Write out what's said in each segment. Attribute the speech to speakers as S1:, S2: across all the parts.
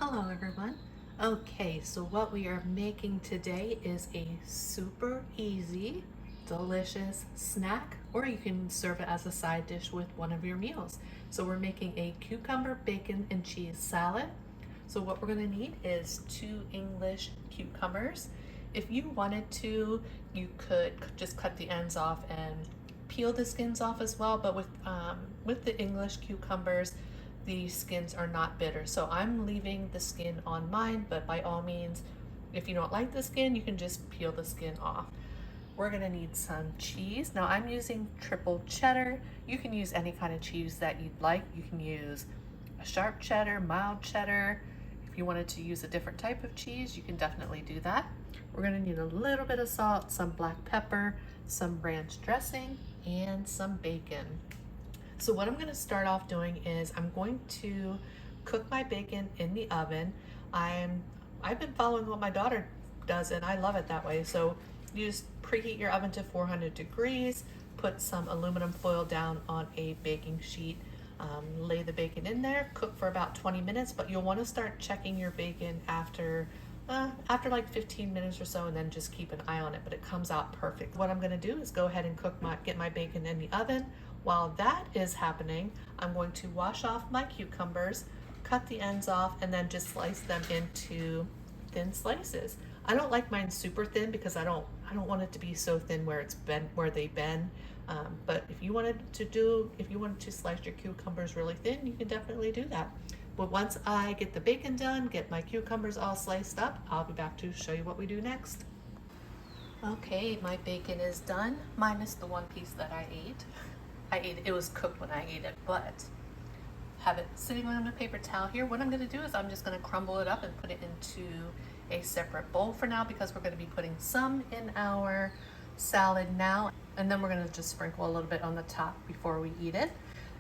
S1: Hello everyone. Okay, so what we are making today is a super easy, delicious snack, or you can serve it as a side dish with one of your meals. So we're making a cucumber, bacon, and cheese salad. So what we're gonna need is 2 English cucumbers. If you wanted to, you could just cut the ends off and peel the skins off as well, but with the English cucumbers, the skins are not bitter. So I'm leaving the skin on mine, but by all means, if you don't like the skin, you can just peel the skin off. We're gonna need some cheese. Now I'm using triple cheddar. You can use any kind of cheese that you'd like. You can use a sharp cheddar, mild cheddar. If you wanted to use a different type of cheese, you can definitely do that. We're gonna need a little bit of salt, some black pepper, some ranch dressing, and some bacon. So what I'm going to start off doing is I'm going to cook my bacon in the oven. I've been following what my daughter does and I love it that way. So you just preheat your oven to 400 degrees, put some aluminum foil down on a baking sheet, lay the bacon in there, cook for about 20 minutes, but you'll want to start checking your bacon after like 15 minutes or so, and then just keep an eye on it, but it comes out perfect. What I'm going to do is go ahead and get my bacon in the oven. While that is happening, I'm going to wash off my cucumbers, cut the ends off, and then just slice them into thin slices. I don't like mine super thin because I don't want it to be so thin where they bend. But if you wanted to slice your cucumbers really thin, you can definitely do that. But once I get the bacon done, get my cucumbers all sliced up, I'll be back to show you what we do next. Okay, my bacon is done, minus the one piece that I ate. It was cooked when I ate it, but have it sitting on a paper towel here. What I'm going to do is I'm just going to crumble it up and put it into a separate bowl for now, because we're going to be putting some in our salad now, and then we're going to just sprinkle a little bit on the top before we eat it.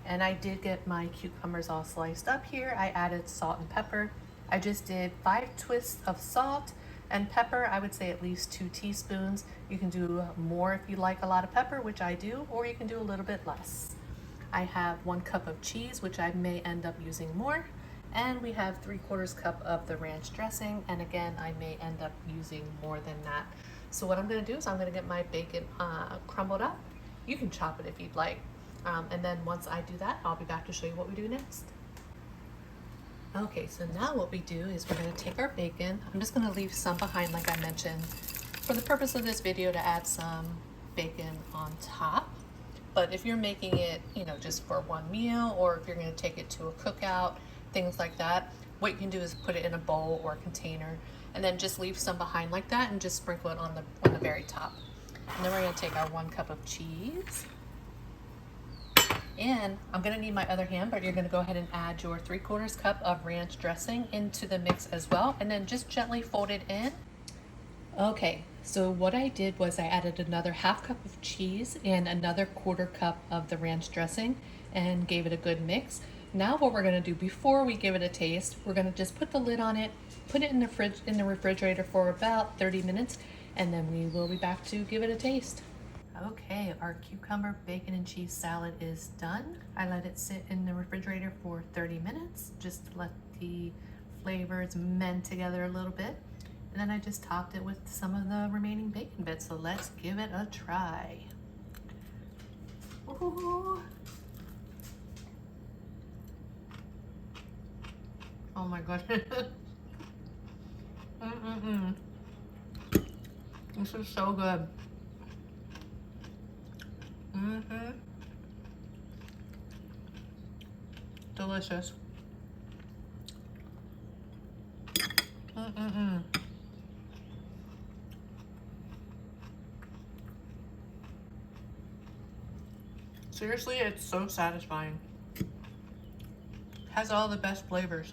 S1: And I did get my cucumbers all sliced up here. I added salt and pepper. I just did 5 twists of salt and pepper. I would say at least 2 teaspoons. You can do more if you like a lot of pepper, which I do, or you can do a little bit less. I have 1 cup of cheese, which I may end up using more. And we have 3/4 cup of the ranch dressing. And again, I may end up using more than that. So what I'm gonna do is I'm gonna get my bacon crumbled up. You can chop it if you'd like. And then once I do that, I'll be back to show you what we do next. Okay, so now what we do is we're going to take our bacon. I'm just going to leave some behind, like I mentioned, for the purpose of this video, to add some bacon on top. But if you're making it, just for one meal, or if you're going to take it to a cookout, things like that, what you can do is put it in a bowl or a container, and then just leave some behind like that, and just sprinkle it on the very top. And then we're going to take our 1 cup of cheese. And I'm going to need my other hand, but you're going to go ahead and add your 3/4 cup of ranch dressing into the mix as well, and then just gently fold it in. Okay, so what I did was I added another 1/2 cup of cheese and another 1/4 cup of the ranch dressing and gave it a good mix. Now what we're going to do before we give it a taste, we're going to just put the lid on it, put it in the refrigerator for about 30 minutes, and then we will be back to give it a taste. Okay, our cucumber, bacon, and cheese salad is done. I let it sit in the refrigerator for 30 minutes, just to let the flavors mend together a little bit. And then I just topped it with some of the remaining bacon bits, so let's give it a try. Ooh. Oh my goodness. This is so good. Delicious. Seriously, it's so satisfying. Has all the best flavors.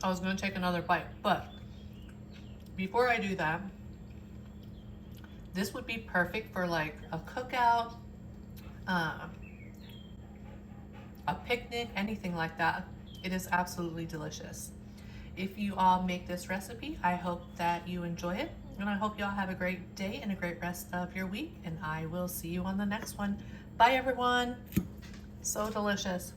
S1: I was gonna take another bite, but before I do that, this would be perfect for like a cookout, a picnic, anything like that. It is absolutely delicious. If you all make this recipe, I hope that you enjoy it, and I hope you all have a great day and a great rest of your week, and I will see you on the next one. Bye everyone. So delicious.